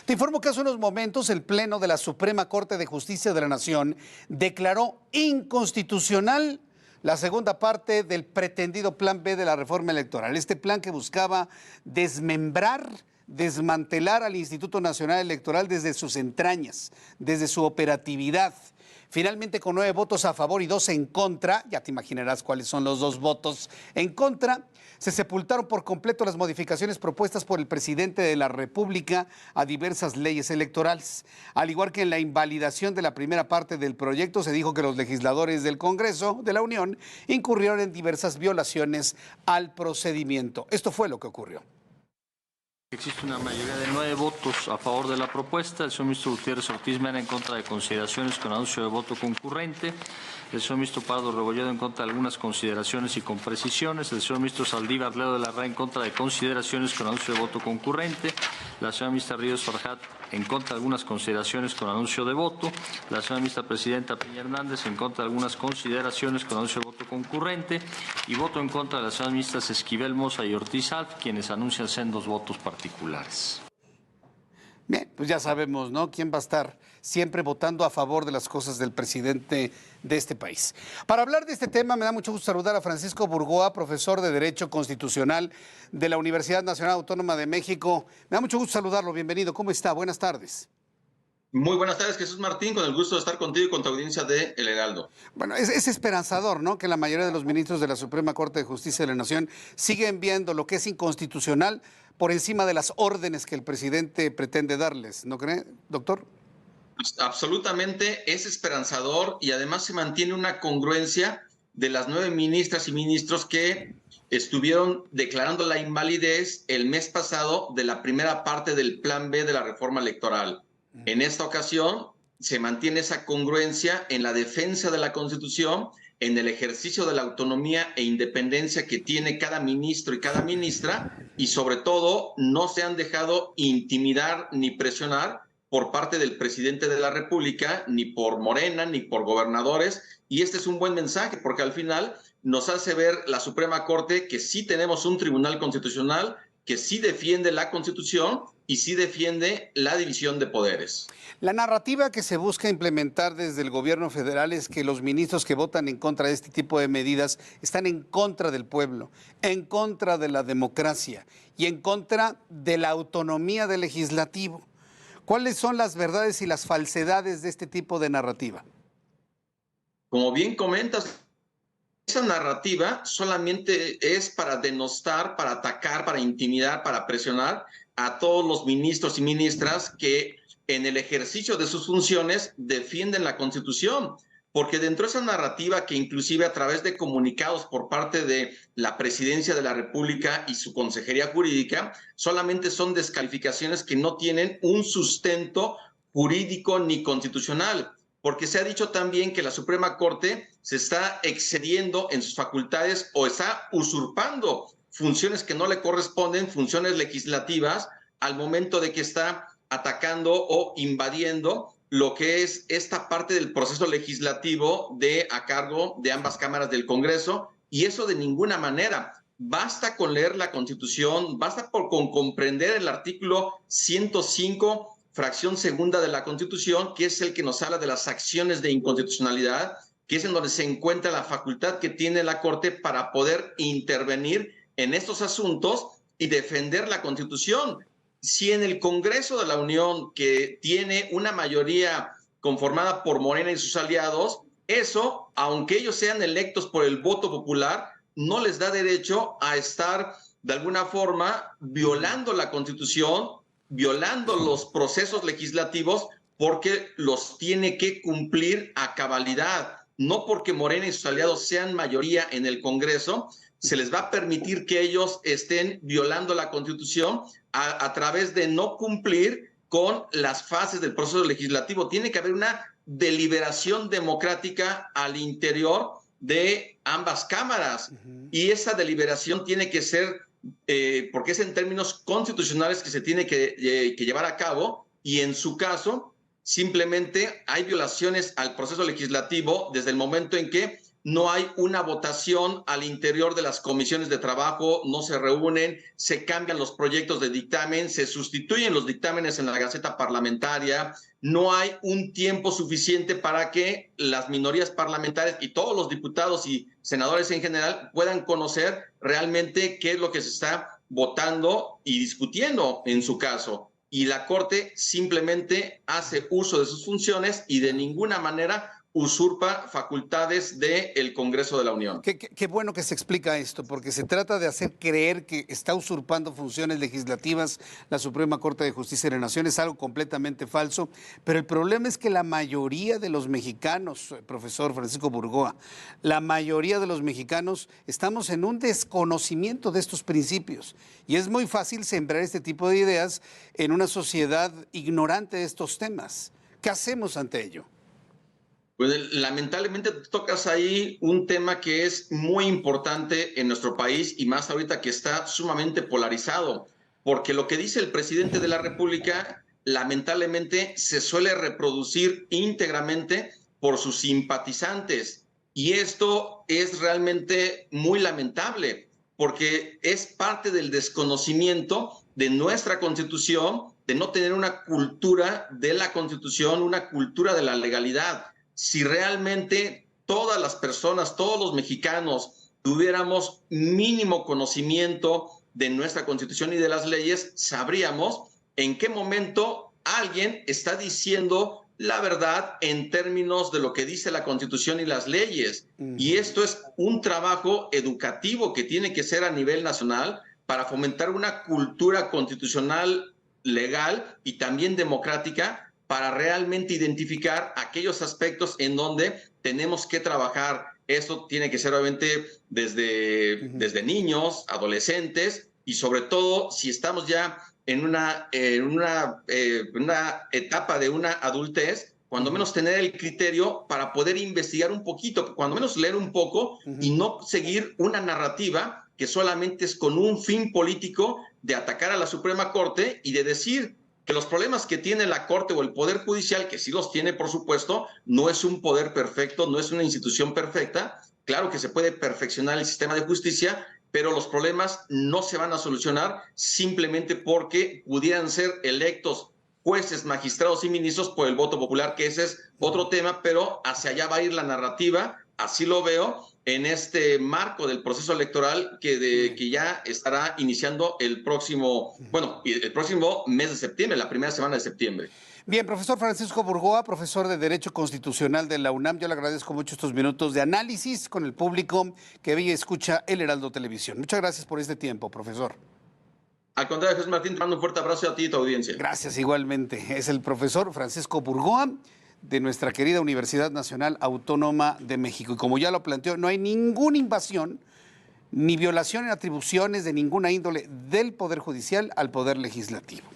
Te informo que hace unos momentos el Pleno de la Suprema Corte de Justicia de la Nación declaró inconstitucional la segunda parte del pretendido Plan B de la reforma electoral. Este plan que buscaba desmembrar, desmantelar al Instituto Nacional Electoral desde sus entrañas, desde su operatividad. Finalmente, con 9 votos a favor y 2 en contra, ya te imaginarás cuáles son los 2 votos en contra, se sepultaron por completo las modificaciones propuestas por el presidente de la República a diversas leyes electorales. Al igual que en la invalidación de la primera parte del proyecto, se dijo que los legisladores del Congreso de la Unión incurrieron en diversas violaciones al procedimiento. Esto fue lo que ocurrió. Existe una mayoría de 9 votos a favor de la propuesta. El señor ministro Gutiérrez Ortiz Mena en contra de consideraciones con anuncio de voto concurrente. El señor ministro Pardo Rebolledo en contra de algunas consideraciones y con precisiones. El señor ministro Saldívar Ledo de la RA en contra de consideraciones con anuncio de voto concurrente. La señora ministra Ríos Farjat en contra de algunas consideraciones con anuncio de voto. La señora ministra presidenta Peña Hernández en contra de algunas consideraciones con anuncio de voto concurrente. Y voto en contra de las señoras ministras Esquivel Moza y Ortiz Alf, quienes anuncian sendos votos particulares. Bien, pues ya sabemos, ¿no?, quién va a estar siempre votando a favor de las cosas del presidente de este país. Para hablar de este tema, me da mucho gusto saludar a Francisco Burgoa, profesor de Derecho Constitucional de la Universidad Nacional Autónoma de México. Me da mucho gusto saludarlo, bienvenido. ¿Cómo está? Buenas tardes. Muy buenas tardes, Jesús Martín, con el gusto de estar contigo y con tu audiencia de El Heraldo. Bueno, es esperanzador, ¿no?, que la mayoría de los ministros de la Suprema Corte de Justicia de la Nación siguen viendo lo que es inconstitucional por encima de las órdenes que el presidente pretende darles, ¿no cree, doctor? Absolutamente es esperanzador y además se mantiene una congruencia de las 9 ministras y ministros que estuvieron declarando la invalidez el mes pasado de la primera parte del Plan B de la reforma electoral. En esta ocasión se mantiene esa congruencia en la defensa de la Constitución, en el ejercicio de la autonomía e independencia que tiene cada ministro y cada ministra, y sobre todo no se han dejado intimidar ni presionar por parte del presidente de la República, ni por Morena, ni por gobernadores, y este es un buen mensaje porque al final nos hace ver la Suprema Corte que sí tenemos un tribunal constitucional que sí defiende la Constitución y sí defiende la división de poderes. La narrativa que se busca implementar desde el gobierno federal es que los ministros que votan en contra de este tipo de medidas están en contra del pueblo, en contra de la democracia y en contra de la autonomía del legislativo. ¿Cuáles son las verdades y las falsedades de este tipo de narrativa? Como bien comentas, esa narrativa solamente es para denostar, para atacar, para intimidar, para presionar a todos los ministros y ministras que en el ejercicio de sus funciones defienden la Constitución, porque dentro de esa narrativa que inclusive a través de comunicados por parte de la Presidencia de la República y su Consejería Jurídica, solamente son descalificaciones que no tienen un sustento jurídico ni constitucional, porque se ha dicho también que la Suprema Corte se está excediendo en sus facultades o está usurpando funciones que no le corresponden, funciones legislativas, al momento de que está atacando o invadiendo lo que es esta parte del proceso legislativo a cargo de ambas cámaras del Congreso, y eso de ninguna manera. Basta con leer la Constitución, basta con comprender el artículo 105, fracción segunda de la Constitución, que es el que nos habla de las acciones de inconstitucionalidad, que es en donde se encuentra la facultad que tiene la Corte para poder intervenir en estos asuntos y defender la Constitución. Si en el Congreso de la Unión, que tiene una mayoría conformada por Morena y sus aliados, eso, aunque ellos sean electos por el voto popular, no les da derecho a estar de alguna forma violando la Constitución, violando los procesos legislativos, porque los tiene que cumplir a cabalidad. No porque Morena y sus aliados sean mayoría en el Congreso, se les va a permitir que ellos estén violando la Constitución a través de no cumplir con las fases del proceso legislativo. Tiene que haber una deliberación democrática al interior de ambas cámaras. Y esa deliberación tiene que ser, porque es en términos constitucionales que se tiene que llevar a cabo, y en su caso simplemente hay violaciones al proceso legislativo desde el momento en que no hay una votación al interior de las comisiones de trabajo, no se reúnen, se cambian los proyectos de dictamen, se sustituyen los dictámenes en la Gaceta Parlamentaria, no hay un tiempo suficiente para que las minorías parlamentarias y todos los diputados y senadores en general puedan conocer realmente qué es lo que se está votando y discutiendo en su caso. Y la Corte simplemente hace uso de sus funciones y de ninguna manera usurpa facultades del Congreso de la Unión. Qué bueno que se explica esto, porque se trata de hacer creer que está usurpando funciones legislativas la Suprema Corte de Justicia de la Nación. Es algo completamente falso, pero el problema es que la mayoría de los mexicanos, profesor Francisco Burgoa, la mayoría de los mexicanos estamos en un desconocimiento de estos principios y es muy fácil sembrar este tipo de ideas en una sociedad ignorante de estos temas. ¿Qué hacemos ante ello? Pues lamentablemente tocas ahí un tema que es muy importante en nuestro país y más ahorita que está sumamente polarizado, porque lo que dice el presidente de la República lamentablemente se suele reproducir íntegramente por sus simpatizantes y esto es realmente muy lamentable porque es parte del desconocimiento de nuestra Constitución, de no tener una cultura de la Constitución, una cultura de la legalidad. Si realmente todas las personas, todos los mexicanos tuviéramos mínimo conocimiento de nuestra Constitución y de las leyes, sabríamos en qué momento alguien está diciendo la verdad en términos de lo que dice la Constitución y las leyes. Y esto es un trabajo educativo que tiene que ser a nivel nacional para fomentar una cultura constitucional, legal y también democrática, para realmente identificar aquellos aspectos en donde tenemos que trabajar. Esto tiene que ser obviamente desde niños, adolescentes y sobre todo si estamos ya en una etapa de una adultez, cuando menos tener el criterio para poder investigar un poquito, cuando menos leer un poco y no seguir una narrativa que solamente es con un fin político de atacar a la Suprema Corte y de decir que los problemas que tiene la Corte o el Poder Judicial, que sí los tiene, por supuesto, no es un poder perfecto, no es una institución perfecta. Claro que se puede perfeccionar el sistema de justicia, pero los problemas no se van a solucionar simplemente porque pudieran ser electos jueces, magistrados y ministros por el voto popular, que ese es otro tema, pero hacia allá va a ir la narrativa, así lo veo, en este marco del proceso electoral que ya estará iniciando el próximo mes de septiembre, la primera semana de septiembre. Bien, profesor Francisco Burgoa, profesor de Derecho Constitucional de la UNAM, yo le agradezco mucho estos minutos de análisis con el público que ve y escucha El Heraldo Televisión. Muchas gracias por este tiempo, profesor. Al contrario, Jesús Martín, te mando un fuerte abrazo a ti y a tu audiencia. Gracias, igualmente. Es el profesor Francisco Burgoa, de nuestra querida Universidad Nacional Autónoma de México. Y como ya lo planteó, no hay ninguna invasión ni violación en atribuciones de ninguna índole del Poder Judicial al Poder Legislativo.